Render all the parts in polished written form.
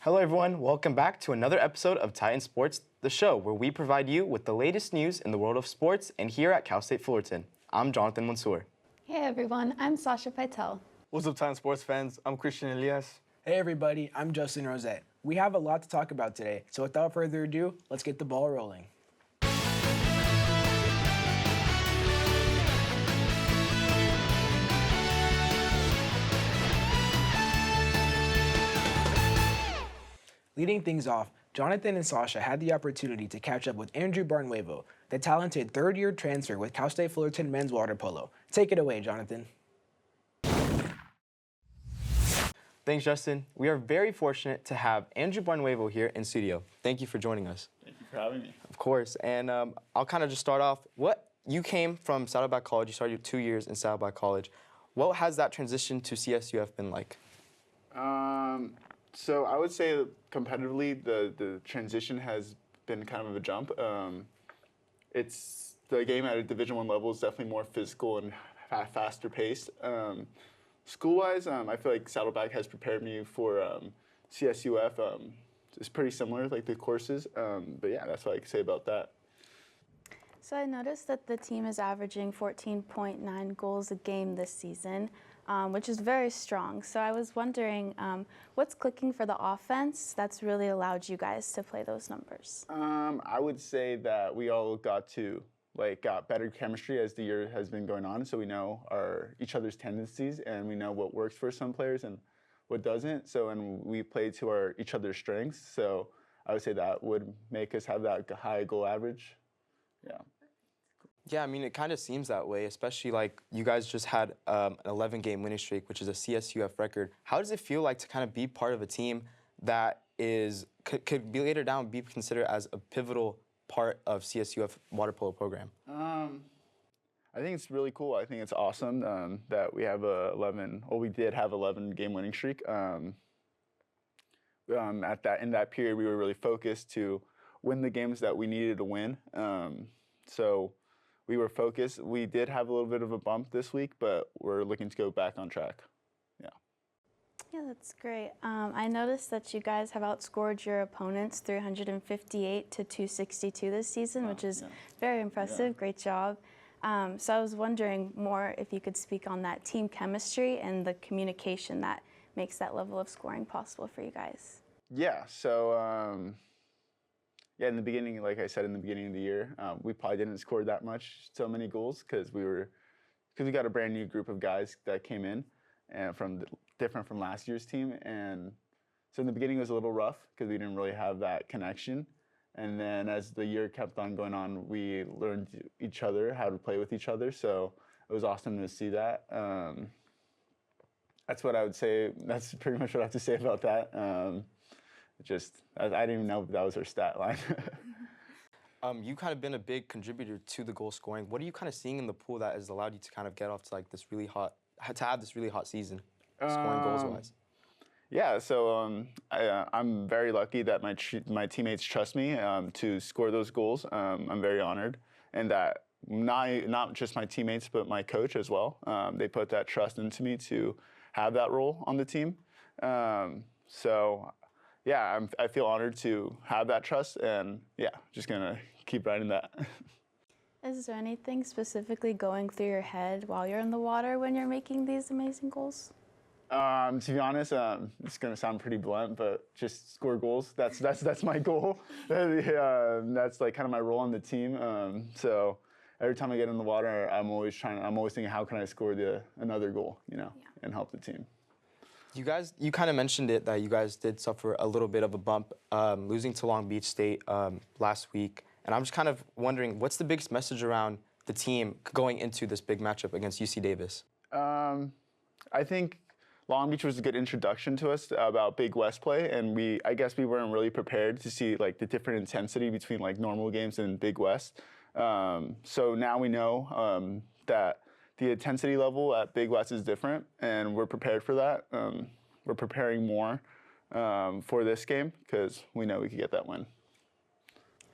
Hello everyone, welcome back to another episode of Titan Sports, the show where we provide you with the latest news in the world of sports and here at Cal State Fullerton. I'm Jonathan Mansour. Hey everyone, I'm Sasha Pytell. What's up, Titan Sports fans? I'm Christian Elias. Hey everybody, I'm Justin Rosette. We have a lot to talk about today, so without further ado, let's get the ball rolling. Leading things off, Jonathan and Sasha had the opportunity to catch up with Andrew Barnuevo, the talented third-year transfer with Cal State Fullerton men's water polo. Take it away, Jonathan. Thanks, Justin. We are very fortunate to have Andrew Barnuevo here in studio. Thank you for joining us. Thank you for having me. Of course, and I'll kind of just start off. You came from Saddleback College, you started your 2 years in Saddleback College. What has that transition to CSUF been like? So I would say that competitively, the transition has been kind of a jump. It's the game at a Division I level is definitely more physical and faster paced. School-wise, I feel like Saddleback has prepared me for CSUF. It's pretty similar, like the courses. But yeah, that's what I can say about that. So I noticed that the team is averaging 14.9 goals a game this season, which is very strong. So I was wondering, what's clicking for the offense that's really allowed you guys to play those numbers? I would say that we all got better chemistry as the year has been going on. So we know each other's tendencies and we know what works for some players and what doesn't. And we play to each other's strengths. So I would say that would make us have that high goal average. Yeah. Yeah, I mean, it kind of seems that way, especially like you guys just had an 11-game winning streak, which is a CSUF record. How does it feel like to kind of be part of a team that could be later down be considered as a pivotal part of CSUF water polo program? I think it's really cool. I think it's awesome that we have we did have 11-game winning streak. In that period, we were really focused to win the games that we needed to win. So we were focused. We did have a little bit of a bump this week, but we're looking to go back on track. Yeah. Yeah, that's great. I noticed that you guys have outscored your opponents 358 to 262 this season, which is very impressive. Yeah. Great job. So I was wondering more if you could speak on that team chemistry and the communication that makes that level of scoring possible for you guys. Yeah, so in the beginning, like I said in the beginning of the year, we probably didn't score so many goals because we got a brand new group of guys that came in and different from last year's team. And so in the beginning it was a little rough because we didn't really have that connection. And then as the year kept on going on, we learned each other, how to play with each other. So it was awesome to see that. That's what I would say. That's pretty much what I have to say about that. I didn't even know that was our stat line. You kind of been a big contributor to the goal scoring. What are you kind of seeing in the pool that has allowed you to kind of get off to have this really hot season, scoring goals wise? Yeah, so I'm very lucky that my teammates trust me to score those goals. I'm very honored, and that not just my teammates but my coach as well. They put that trust into me to have that role on the team. Yeah, I feel honored to have that trust, and yeah, just gonna keep riding that. Is there anything specifically going through your head while you're in the water when you're making these amazing goals? To be honest, it's gonna sound pretty blunt, but just score goals. That's my goal. That's like kind of my role on the team. So every time I get in the water, I'm always thinking, how can I score another goal, and help the team. You kind of mentioned it that you guys did suffer a little bit of a bump, losing to Long Beach State last week. And I'm just kind of wondering, what's the biggest message around the team going into this big matchup against UC Davis? I think Long Beach was a good introduction to us about Big West play, and I guess we weren't really prepared to see like the different intensity between like normal games and Big West. So now we know that the intensity level at Big West is different, and we're prepared for that. We're preparing more for this game because we know we could get that win.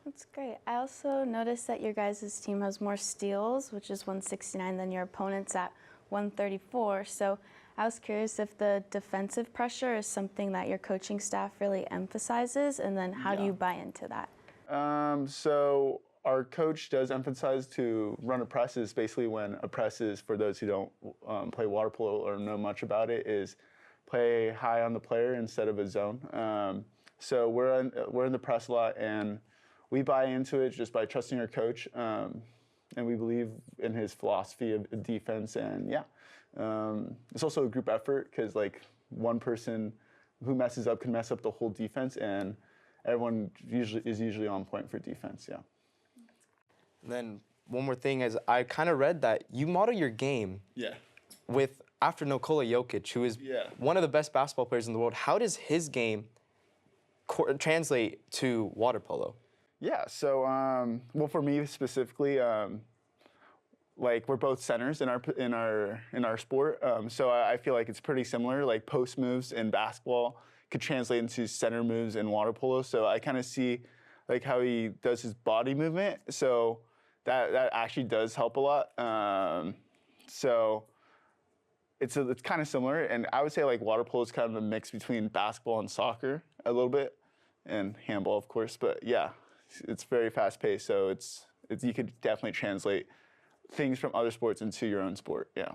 That's great. I also noticed that your guys' team has more steals, which is 169, than your opponents at 134. So I was curious if the defensive pressure is something that your coaching staff really emphasizes, and then how do you buy into that? So our coach does emphasize to run a press. Is basically when a press is, for those who don't play water polo or know much about it, is play high on the player instead of a zone. So we're in the press a lot, and we buy into it just by trusting our coach, and we believe in his philosophy of defense. And it's also a group effort because like one person who messes up can mess up the whole defense, and everyone is usually on point for defense. Yeah. And then one more thing is I kind of read that you model your game with after Nikola Jokic, who is one of the best basketball players in the world. How does his game translate to water polo? Yeah, so well, for me specifically, like we're both centers in our sport, so I feel like it's pretty similar. Like post moves in basketball could translate into center moves in water polo. So I kind of see like how he does his body movement. So that actually does help a lot. So it's kind of similar, and I would say like water polo is kind of a mix between basketball and soccer a little bit, and handball of course. But yeah, it's very fast paced. So it's you could definitely translate things from other sports into your own sport. Yeah.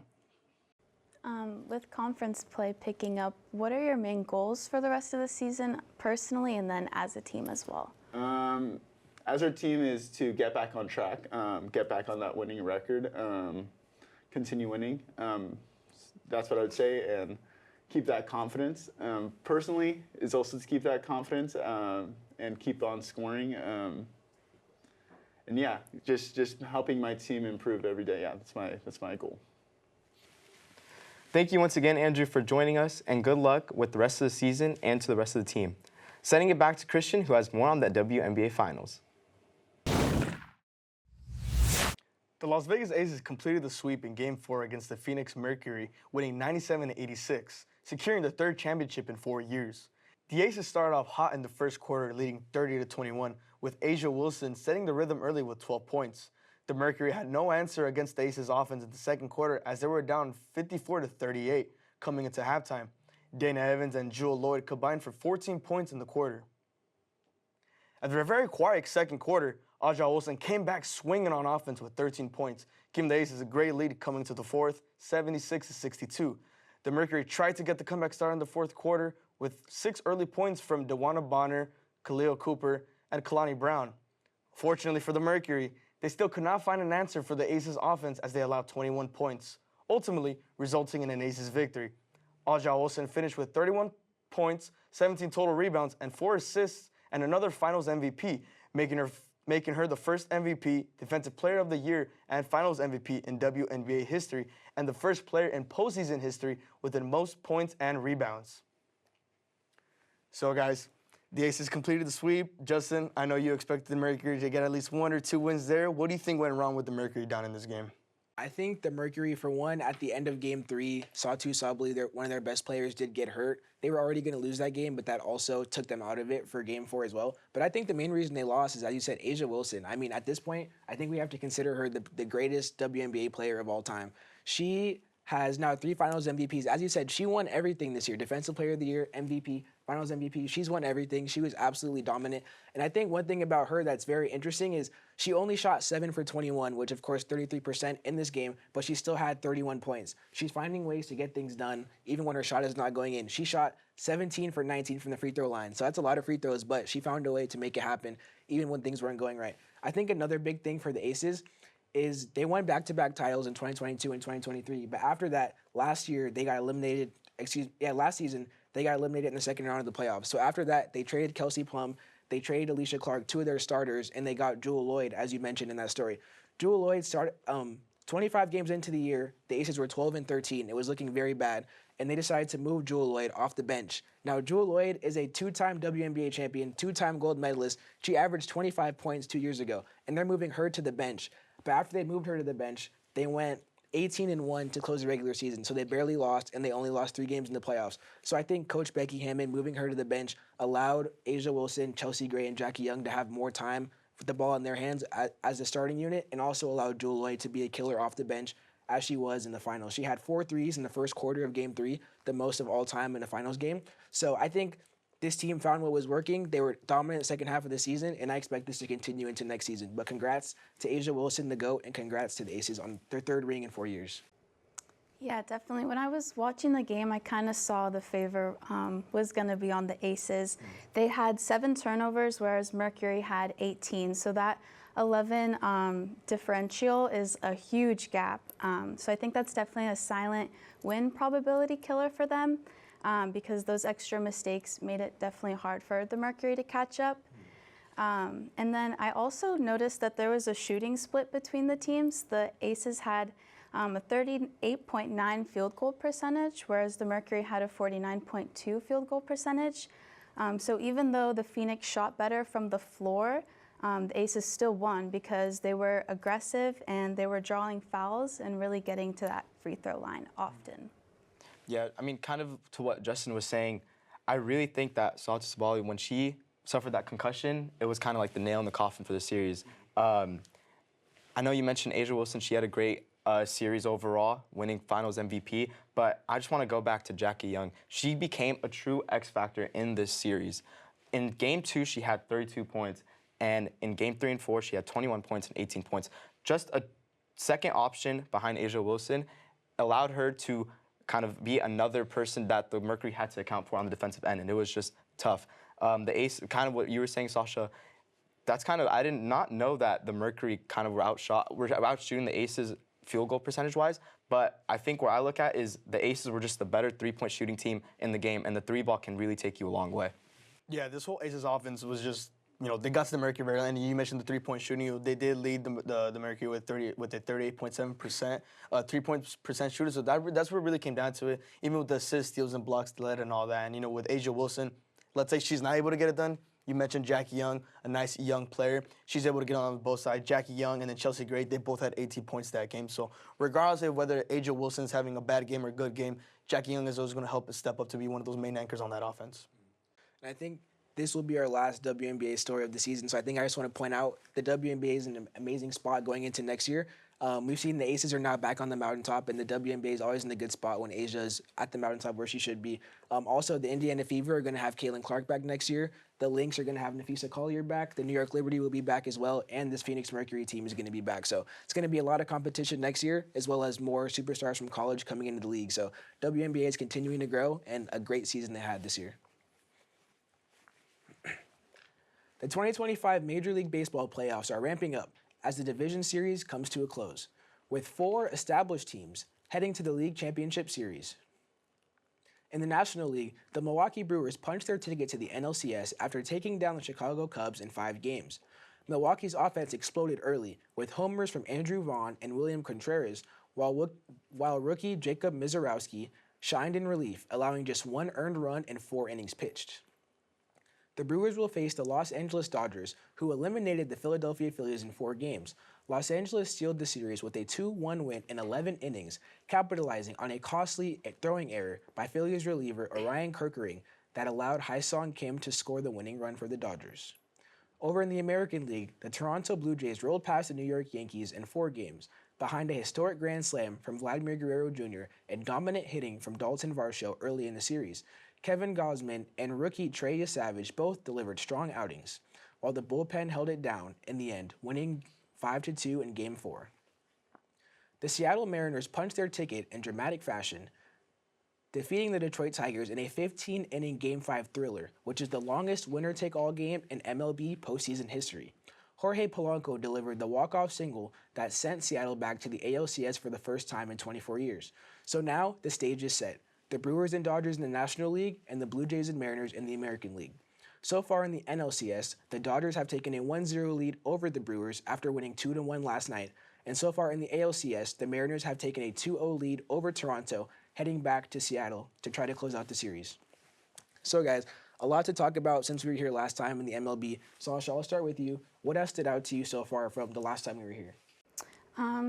With conference play picking up, what are your main goals for the rest of the season personally and then as a team as well? As our team is to get back on track, get back on that winning record, continue winning. That's what I would say, and keep that confidence. Personally, is also to keep that confidence and keep on scoring. And yeah, just helping my team improve every day. Yeah, that's my goal. Thank you once again, Andrew, for joining us, and good luck with the rest of the season and to the rest of the team. Sending it back to Christian, who has more on that WNBA Finals. The Las Vegas Aces completed the sweep in Game 4 against the Phoenix Mercury, winning 97-86, securing the third championship in 4 years. The Aces started off hot in the first quarter, leading 30-21, with A'ja Wilson setting the rhythm early with 12 points. The Mercury had no answer against the Aces offense in the second quarter as they were down 54-38 coming into halftime. Dana Evans and Jewel Lloyd combined for 14 points in the quarter. After a very quiet second quarter, A'ja Wilson came back swinging on offense with 13 points, giving the Aces a great lead coming into the fourth, 76-62. The Mercury tried to get the comeback started in the fourth quarter with 6 early points from DeWanna Bonner, Khalil Cooper, and Kalani Brown. Fortunately for the Mercury, they still could not find an answer for the Aces offense as they allowed 21 points, ultimately resulting in an Aces victory. A'ja Wilson finished with 31 points, 17 total rebounds, and 4 assists, and another Finals MVP, making her the first MVP, Defensive Player of the Year, and Finals MVP in WNBA history, and the first player in postseason history with the most points and rebounds. So guys, the Aces completed the sweep. Justin, I know you expected the Mercury to get at least 1 or 2 wins there. What do you think went wrong with the Mercury down in this game? I think the Mercury, for one, at the end of Game 3, Satu Sabli, one of their best players, did get hurt. They were already going to lose that game, but that also took them out of it for Game 4 as well. But I think the main reason they lost is, as you said, A'ja Wilson. I mean, at this point, I think we have to consider her the greatest WNBA player of all time. She has now 3 Finals MVPs. As you said, she won everything this year. Defensive Player of the Year, MVP, Finals MVP. She's won everything. She was absolutely dominant. And I think one thing about her that's very interesting is she only shot 7 for 21, which of course 33% in this game, but she still had 31 points. She's finding ways to get things done, even when her shot is not going in. She shot 17 for 19 from the free throw line. So that's a lot of free throws, but she found a way to make it happen, even when things weren't going right. I think another big thing for the Aces is they won back-to-back titles in 2022 and 2023. But after that, last year, they got eliminated, last season, they got eliminated in the second round of the playoffs. So after that, they traded Kelsey Plum, they traded Alicia Clark, 2 of their starters, and they got Jewel Lloyd, as you mentioned in that story. Jewel Lloyd started 25 games into the year. The Aces were 12-13. It was looking very bad, and they decided to move Jewel Lloyd off the bench. Now, Jewel Lloyd is a 2-time WNBA champion, 2-time gold medalist. She averaged 25 points 2 years ago, and they're moving her to the bench. But after they moved her to the bench, they went 18-1 to close the regular season. So they barely lost, and they only lost 3 games in the playoffs. So I think Coach Becky Hammond moving her to the bench allowed A'ja Wilson, Chelsea Gray, and Jackie Young to have more time with the ball in their hands as a starting unit, and also allowed Jewel Lloyd to be a killer off the bench as she was in the finals. She had 4 threes in the first quarter of Game 3, the most of all time in a finals game. So I think this team found what was working. They were dominant in the second half of the season, and I expect this to continue into next season. But congrats to Asia Wilson, the GOAT, and congrats to the Aces on their 3rd ring in 4 years. Yeah, definitely. When I was watching the game, I kind of saw the favor was going to be on the Aces. They had 7 turnovers, whereas Mercury had 18. So that 11 differential is a huge gap. So I think that's definitely a silent win probability killer for them because those extra mistakes made it definitely hard for the Mercury to catch up. And then I also noticed that there was a shooting split between the teams. The Aces had a 38.9 field goal percentage, whereas the Mercury had a 49.2 field goal percentage. So even though the Phoenix shot better from the floor, the Aces still won because they were aggressive and they were drawing fouls and really getting to that free throw line often. Yeah, I mean, kind of to what Justin was saying, I really think that Sasha Pytell, when she suffered that concussion, it was kind of like the nail in the coffin for the series. I know you mentioned Asia Wilson. She had a great series overall, winning finals MVP, but I just want to go back to Jackie Young. She became a true X factor in this series. In Game 2, she had 32 points, and in Game 3 and 4, she had 21 points and 18 points. Just a second option behind Asia Wilson allowed her to kind of be another person that the Mercury had to account for on the defensive end, and it was just tough. The Ace, kind of what you were saying, Sasha, that's kind of, I did not know that the Mercury kind of were outshooting the Aces field goal percentage-wise, but I think where I look at is the Aces were just the better three-point shooting team in the game, and the 3-ball can really take you a long way. Yeah, this whole Aces offense was just, they got to the Mercury very early, and you mentioned the 3-point shooting. They did lead the Mercury with a 38.7% 3-point percent shooter, so that's where it really came down to it. Even with the assists, steals, and blocks led and all that, and with Asia Wilson, let's say she's not able to get it done. You mentioned Jackie Young, a nice young player. She's able to get on both sides. Jackie Young and then Chelsea Gray, they both had 18 points that game. So regardless of whether Asia Wilson's having a bad game or a good game, Jackie Young is always going to help us step up to be one of those main anchors on that offense. And I think this will be our last WNBA story of the season. So I think I just want to point out the WNBA is in an amazing spot going into next year. We've seen the Aces are now back on the mountaintop, and the WNBA is always in a good spot when Asia is at the mountaintop where she should be. Also, the Indiana Fever are going to have Caitlin Clark back next year. The Lynx are going to have Nafisa Collier back. The New York Liberty will be back as well, and this Phoenix Mercury team is going to be back. So it's going to be a lot of competition next year, as well as more superstars from college coming into the league. So WNBA is continuing to grow, and a great season they had this year. The 2025 Major League Baseball playoffs are ramping up as the division series comes to a close, with 4 established teams heading to the League Championship Series. In the National League, the Milwaukee Brewers punched their ticket to the NLCS after taking down the Chicago Cubs in 5 games. Milwaukee's offense exploded early, with homers from Andrew Vaughn and William Contreras, while rookie Jacob Mizorowski shined in relief, allowing just 1 earned run in 4 innings pitched. The Brewers will face the Los Angeles Dodgers, who eliminated the Philadelphia Phillies in 4 games. Los Angeles sealed the series with a 2-1 win in 11 innings, capitalizing on a costly throwing error by Phillies reliever Orion Kerkering that allowed Hyun-Sung Kim to score the winning run for the Dodgers. Over in the American League, the Toronto Blue Jays rolled past the New York Yankees in 4 games, behind a historic grand slam from Vladimir Guerrero Jr. and dominant hitting from Dalton Varsho early in the series. Kevin Gausman and rookie Trey Savage both delivered strong outings, while the bullpen held it down in the end, winning 5-2 in Game 4. The Seattle Mariners punched their ticket in dramatic fashion, defeating the Detroit Tigers in a 15-inning Game 5 thriller, which is the longest winner-take-all game in MLB postseason history. Jorge Polanco delivered the walk-off single that sent Seattle back to the ALCS for the first time in 24 years. So now the stage is set. The Brewers and Dodgers in the National League, and the Blue Jays and Mariners in the American League. So far in the NLCS, the Dodgers have taken a 1-0 lead over the Brewers after winning 2-1 last night, and so far in the ALCS, the Mariners have taken a 2-0 lead over Toronto, heading back to Seattle to try to close out the series. So guys, a lot to talk about since we were here last time in the MLB. Sasha, I'll start with you. What has stood out to you so far from the last time we were here?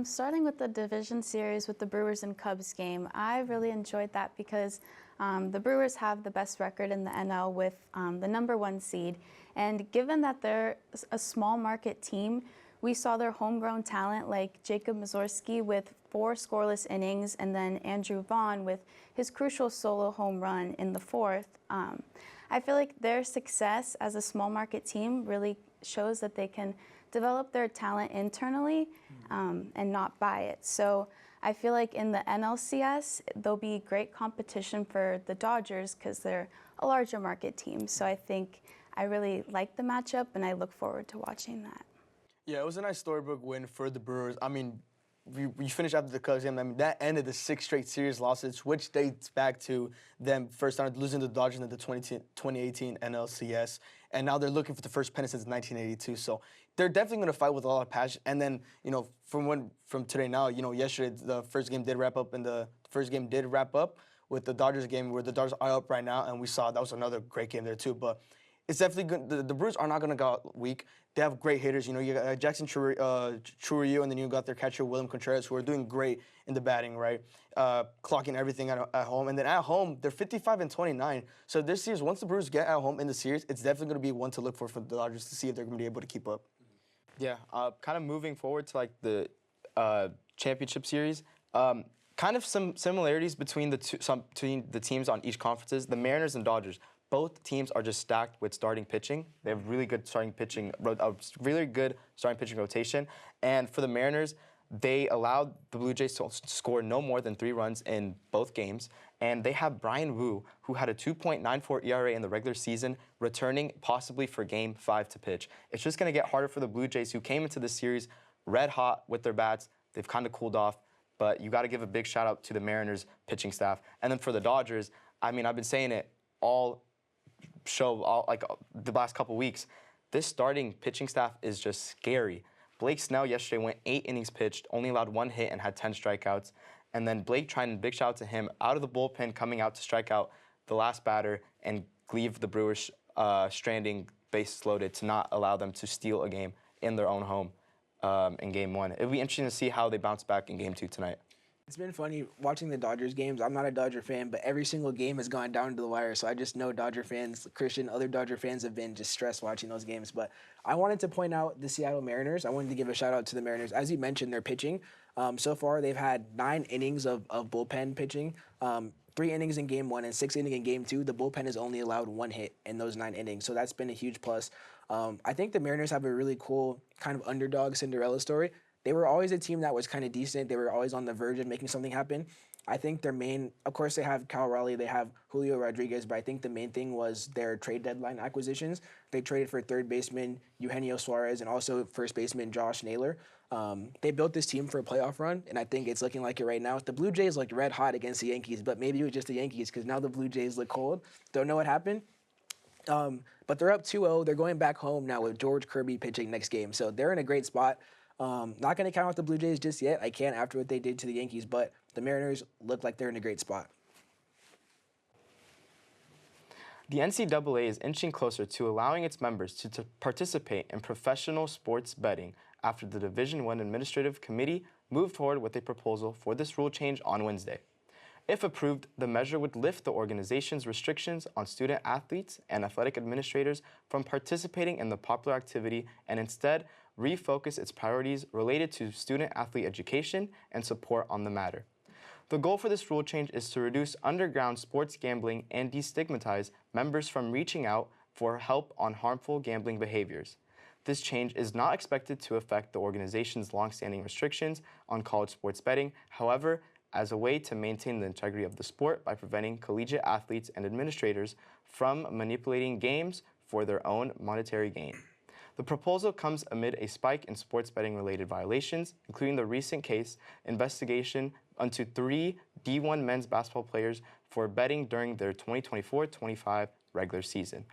Starting with the division series with the Brewers and Cubs game, I really enjoyed that because the Brewers have the best record in the NL with the #1 seed. And given that they're a small market team, we saw their homegrown talent like Jacob Mizorowski with 4 scoreless innings, and then Andrew Vaughn with his crucial solo home run in the 4th. I feel like their success as a small market team really shows that they can develop their talent internally and not buy it. So I feel like in the NLCS, there'll be great competition for the Dodgers because they're a larger market team. So I think I really like the matchup, and I look forward to watching that. Yeah, it was a nice storybook win for the Brewers. I mean, we finished after the Cubs game. I mean, that ended the 6 straight series losses, which dates back to them first time losing to the Dodgers in the 2018 NLCS. And now they're looking for the first pennant since 1982. So they're definitely going to fight with a lot of passion. And then, you know, from today now, you know, yesterday the first game did wrap up, with the Dodgers game where the Dodgers are up right now, and we saw that was another great game there too. But it's definitely good. The Brewers are not going to go out weak. They have great hitters. You know, you got Jackson Chourio, and then you got their catcher, William Contreras, who are doing great in the batting, right? Clocking everything at home. And then at home, they're 55-29. So this series, once the Brewers get at home in the series, it's definitely going to be one to look for the Dodgers to see if they're going to be able to keep up. Yeah, kind of moving forward to like the championship series. Kind of some similarities between between the teams on each conferences. The Mariners and Dodgers. Both teams are just stacked with starting pitching. They have really good starting pitching, rotation. And for the Mariners, they allowed the Blue Jays to score no more than 3 runs in both games. And they have Brian Wu, who had a 2.94 ERA in the regular season, returning possibly for Game 5 to pitch. It's just going to get harder for the Blue Jays, who came into this series red hot with their bats. They've kind of cooled off. But you got to give a big shout out to the Mariners pitching staff. And then for the Dodgers, I mean, I've been saying it all the last couple weeks. This starting pitching staff is just scary. Blake Snell yesterday went 8 innings pitched, only allowed 1 hit and had 10 strikeouts. And then Blake Trinan, big shout out to him, out of the bullpen, coming out to strike out the last batter and leave the Brewers stranding, bases loaded, to not allow them to steal a game in their own home in Game 1. It'll be interesting to see how they bounce back in Game 2 tonight. It's been funny watching the Dodgers games. I'm not a Dodger fan, but every single game has gone down to the wire. So I just know Dodger fans, Christian, other Dodger fans have been just stressed watching those games. But I wanted to point out the Seattle Mariners. I wanted to give a shout out to the Mariners. As you mentioned, their pitching. So far, they've had 9 innings of bullpen pitching. 3 innings in Game 1 and 6 innings in Game 2. The bullpen has only allowed 1 hit in those 9 innings. So that's been a huge plus. I think the Mariners have a really cool kind of underdog Cinderella story. They were always a team that was kind of decent. They were always on the verge of making something happen. I think their main, of course, they have Cal Raleigh, they have Julio Rodriguez, but I think the main thing was their trade deadline acquisitions. They traded for third baseman Eugenio Suarez and also first baseman Josh Naylor. They built this team for a playoff run, and I think it's looking like it right now. The Blue Jays looked red hot against the Yankees, but maybe it was just the Yankees because now the Blue Jays look cold. Don't know what happened. But they're up 2-0. They're going back home now with George Kirby pitching next game. So they're in a great spot. Not going to count out the Blue Jays just yet. I can't after what they did to the Yankees, but the Mariners look like they're in a great spot. The NCAA is inching closer to allowing its members to participate in professional sports betting after the Division I Administrative Committee moved forward with a proposal for this rule change on Wednesday. If approved, the measure would lift the organization's restrictions on student athletes and athletic administrators from participating in the popular activity and instead refocus its priorities related to student-athlete education and support on the matter. The goal for this rule change is to reduce underground sports gambling and destigmatize members from reaching out for help on harmful gambling behaviors. This change is not expected to affect the organization's longstanding restrictions on college sports betting. However, as a way to maintain the integrity of the sport by preventing collegiate athletes and administrators from manipulating games for their own monetary gain. The proposal comes amid a spike in sports betting-related violations, including the recent case investigation into 3 D1 men's basketball players for betting during their 2024-25 regular season.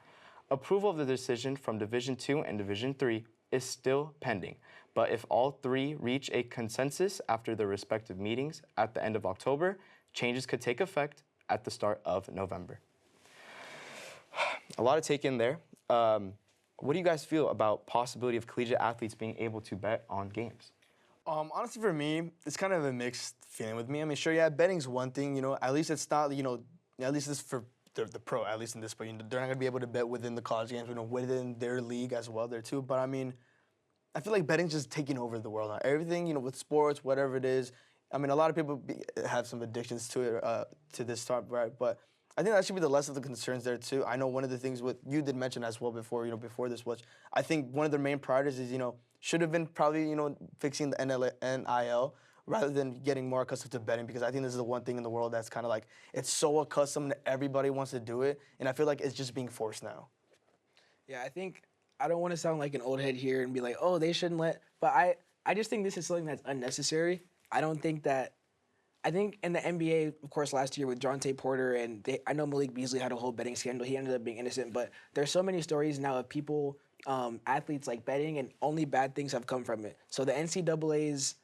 Approval of the decision from Division II and Division III is still pending, but if all 3 reach a consensus after their respective meetings at the end of October, changes could take effect at the start of November. A lot to take in there. What do you guys feel about possibility of collegiate athletes being able to bet on games? Honestly, for me, it's kind of a mixed feeling with me. I mean, sure, yeah, betting's one thing, you know, at least it's not, you know, at least it's for the pro, at least in this, but you know, they're not going to be able to bet within the college games, you know, within their league as well there too. But I mean, I feel like betting's just taking over the world now. Everything, you know, with sports, whatever it is, I mean, a lot of people have some addictions to it, to this stuff, right? But I think that should be the less of the concerns there too. I know one of the things you did mention as well before, before this was, I think one of their main priorities is, should have been probably, fixing the NIL rather than getting more accustomed to betting, because I think this is the one thing in the world that's kind of like, it's so accustomed that everybody wants to do it, and I feel like it's just being forced now. Yeah, I don't want to sound like an old head here and be like, oh, they shouldn't but I just think this is something that's unnecessary. I think in the NBA, of course, last year with Jonte Porter, and I know Malik Beasley had a whole betting scandal. He ended up being innocent, but there's so many stories now of people, athletes like betting, and only bad things have come from it. So the NCAA's,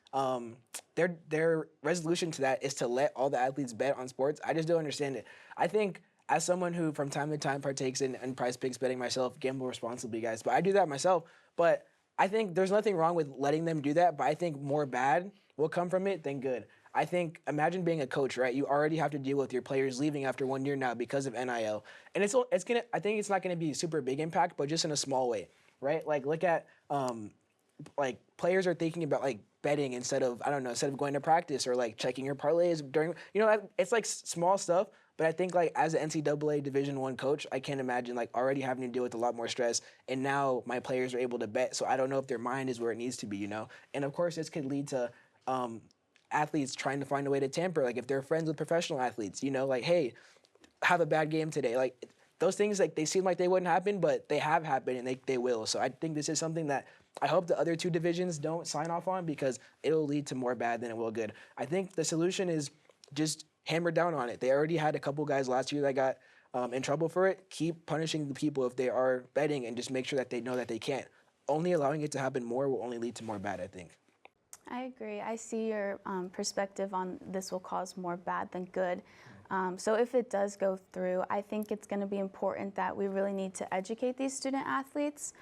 their resolution to that is to let all the athletes bet on sports. I just don't understand it. I think as someone who from time to time partakes in Prize Picks betting myself, gamble responsibly, guys, but I do that myself. But I think there's nothing wrong with letting them do that, but I think more bad will come from it than good. I think, imagine being a coach, right? You already have to deal with your players leaving after 1 year now because of NIL. And I think it's not gonna be a super big impact, but just in a small way, right? Like, look at, like, players are thinking about, like, betting instead of going to practice, or, like, checking your parlays during, it's, like, small stuff. But I think, like, as an NCAA Division I coach, I can't imagine, like, already having to deal with a lot more stress. And now my players are able to bet, so I don't know if their mind is where it needs to be, And, of course, this could lead to athletes trying to find a way to tamper. Like, if they're friends with professional athletes, like, hey, have a bad game today. Like, those things, like, they seem like they wouldn't happen, but they have happened, and they will. So I think this is something that I hope the other two divisions don't sign off on, because it'll lead to more bad than it will good. I think the solution is just hammer down on it. They already had a couple guys last year that got in trouble for it. Keep punishing the people if they are betting, and just make sure that they know that they can't. Only allowing it to happen more will only lead to more bad, I think. I agree. I see your perspective on this will cause more bad than good. So if it does go through, I think it's going to be important that we really need to educate these student athletes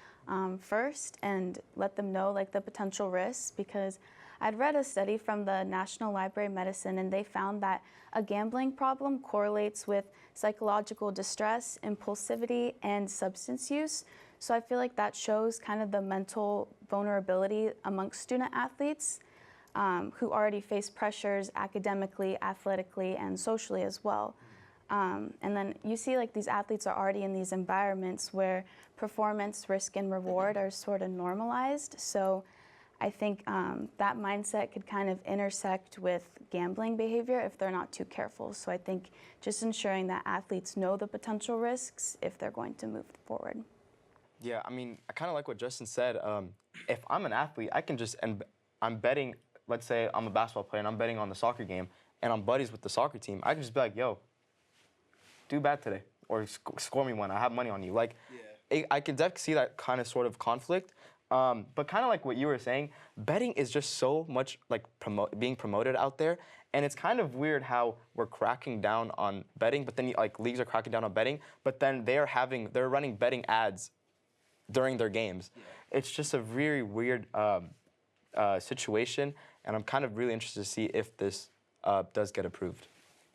first, and let them know, like, the potential risks, because I'd read a study from the National Library of Medicine, and they found that a gambling problem correlates with psychological distress, impulsivity, and substance use. So I feel like that shows kind of the mental vulnerability amongst student athletes who already face pressures academically, athletically, and socially as well. And then you see, like, these athletes are already in these environments where performance, risk, and reward are sort of normalized. So I think that mindset could kind of intersect with gambling behavior if they're not too careful. So I think just ensuring that athletes know the potential risks if they're going to move forward. Yeah, I mean, I kind of like what Justin said. If I'm an athlete, I can just, and I'm betting, let's say I'm a basketball player and I'm betting on the soccer game, and I'm buddies with the soccer team, I can just be like, yo, do bad today, or score me one, I have money on you. Like, I can definitely see that kind of sort of conflict. But kind of like what you were saying, betting is just so much like being promoted out there, and it's kind of weird how we're cracking down on betting, but then like leagues are cracking down on betting, but then they're running betting ads during their games. Yeah. It's just a really weird situation, and I'm kind of really interested to see if this does get approved.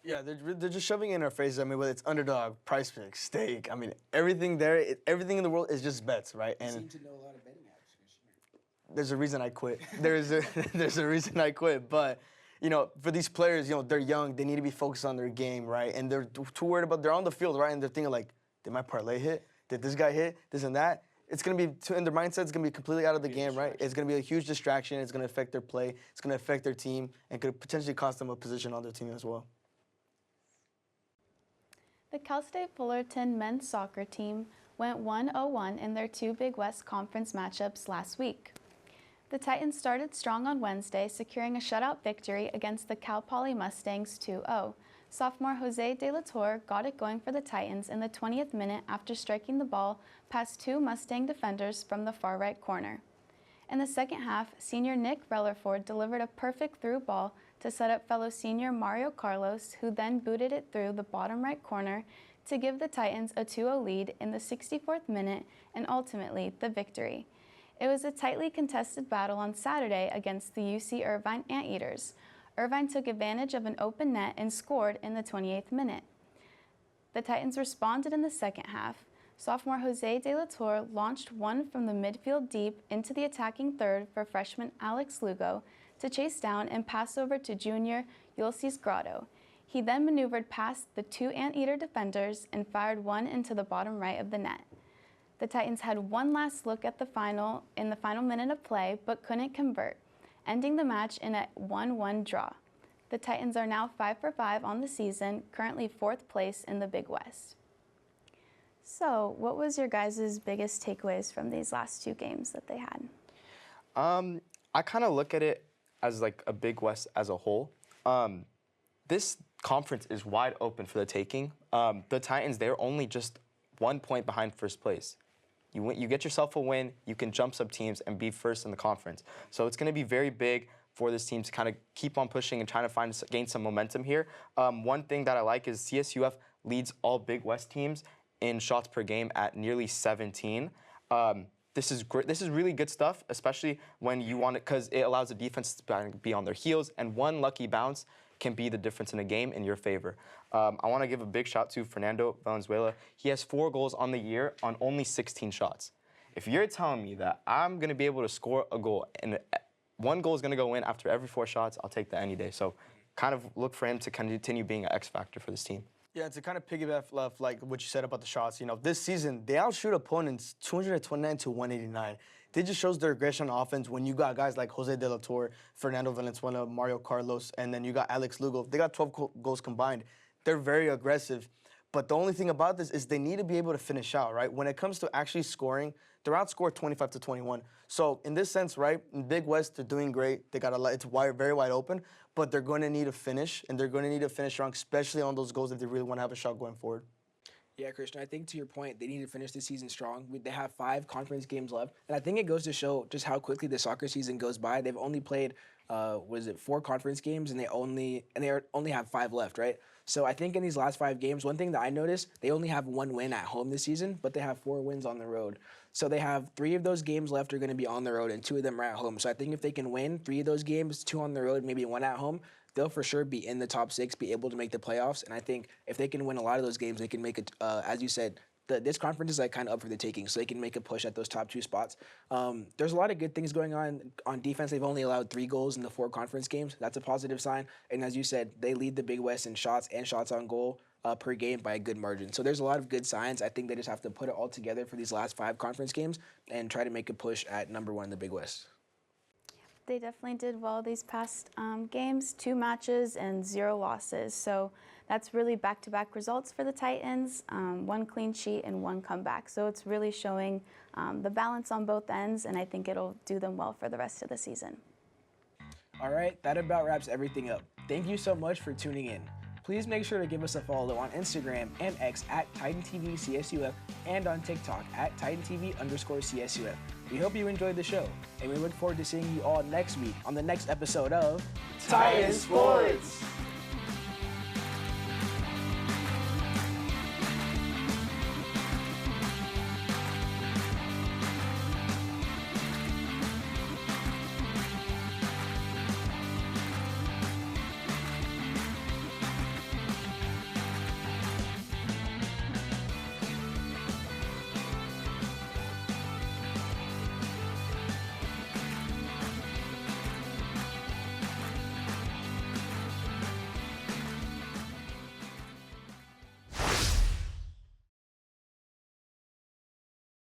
Yeah, they're just shoving it in our faces. I mean, whether it's underdog, price pick, stake, I mean, everything there, everything in the world is just bets, right? And you seem to know a lot of betting apps. There's a reason I quit. there's a reason I quit. But, for these players, they're young. They need to be focused on their game, right? And they're too worried about, they're on the field, right? And they're thinking like, did my parlay hit? Did this guy hit? This and that? It's going to be, in their mindset, it's going to be completely out of the game, right? It's going to be a huge distraction. It's going to affect their play. It's going to affect their team, and could potentially cost them a position on their team as well. The Cal State Fullerton men's soccer team went 1-0-1 in their two Big West Conference matchups last week. The Titans started strong on Wednesday, securing a shutout victory against the Cal Poly Mustangs 2-0. Sophomore Jose De La Torre got it going for the Titans in the 20th minute after striking the ball past two Mustang defenders from the far right corner. In the second half, senior Nick Rellerford delivered a perfect through ball to set up fellow senior Mario Carlos, who then booted it through the bottom right corner to give the Titans a 2-0 lead in the 64th minute and ultimately the victory. It was a tightly contested battle on Saturday against the UC Irvine Anteaters. Irvine took advantage of an open net and scored in the 28th minute. The Titans responded in the second half. Sophomore Jose De La Torre launched one from the midfield deep into the attacking third for freshman Alex Lugo to chase down and pass over to junior Ulysses Grotto. He then maneuvered past the two anteater defenders and fired one into the bottom right of the net. The Titans had one last look at the final minute of play, but couldn't convert, ending the match in a 1-1 draw. The Titans are now 5 for 5 on the season, currently 4th place in the Big West. So, what was your guys' biggest takeaways from these last 2 games that they had? I kind of look at it as like a Big West as a whole. This conference is wide open for the taking. The Titans, they're only just 1 point behind first place. You get yourself a win, you can jump some teams and be first in the conference. So it's going to be very big for this team to kind of keep on pushing and trying to gain some momentum here. One thing that I like is CSUF leads all Big West teams in shots per game at nearly 17. This is great. This is really good stuff, especially when you want it, because it allows the defense to be on their heels, and one lucky bounce can be the difference in a game in your favor. I want to give a big shout to Fernando Valenzuela. He has 4 goals on the year on only 16 shots. If you're telling me that I'm going to be able to score a goal and 1 goal is going to go in after every 4 shots, I'll take that any day. So kind of look for him to continue being an X factor for this team. Yeah, to kind of piggyback off like what you said about the shots, this season, they outshoot opponents 229 to 189. It just shows their aggression on offense when you got guys like Jose De La Torre, Fernando Valenzuela, Mario Carlos, and then you got Alex Lugo. They got 12 goals combined. They're very aggressive. But the only thing about this is they need to be able to finish out, right? When it comes to actually scoring, they're outscored 25 to 21. So in this sense, right, in Big West, they're doing great. They got it's very wide open, but they're going to need to finish, and they're going to need to finish strong, especially on those goals if they really want to have a shot going forward. Yeah, Christian, I think to your point, they need to finish the season strong. They have 5 conference games left, and I think it goes to show just how quickly the soccer season goes by. They've only played, 4 conference games, and they only have 5 left, right? So I think in these last 5 games, one thing that I noticed, they only have 1 win at home this season, but they have 4 wins on the road. So they have 3 of those games left are going to be on the road, and 2 of them are at home. So I think if they can win 3 of those games, 2 on the road, maybe 1 at home, they'll for sure be in the top 6, be able to make the playoffs. And I think if they can win a lot of those games, they can make it, as you said, this conference is like kind of up for the taking, so they can make a push at those top 2 spots. There's a lot of good things going on defense. They've only allowed 3 goals in the 4 conference games. That's a positive sign. And as you said, they lead the Big West in shots and shots on goal per game by a good margin. So there's a lot of good signs. I think they just have to put it all together for these last 5 conference games and try to make a push at number 1 in the Big West. They definitely did well these past games, 2 matches and 0 losses. So that's really back-to-back results for the Titans, 1 clean sheet and 1 comeback. So it's really showing the balance on both ends, and I think it'll do them well for the rest of the season. All right, that about wraps everything up. Thank you so much for tuning in. Please make sure to give us a follow on Instagram and X at TitanTVCSUF and on TikTok at TitanTV_CSUF. We hope you enjoyed the show, and we look forward to seeing you all next week on the next episode of Titan Sports!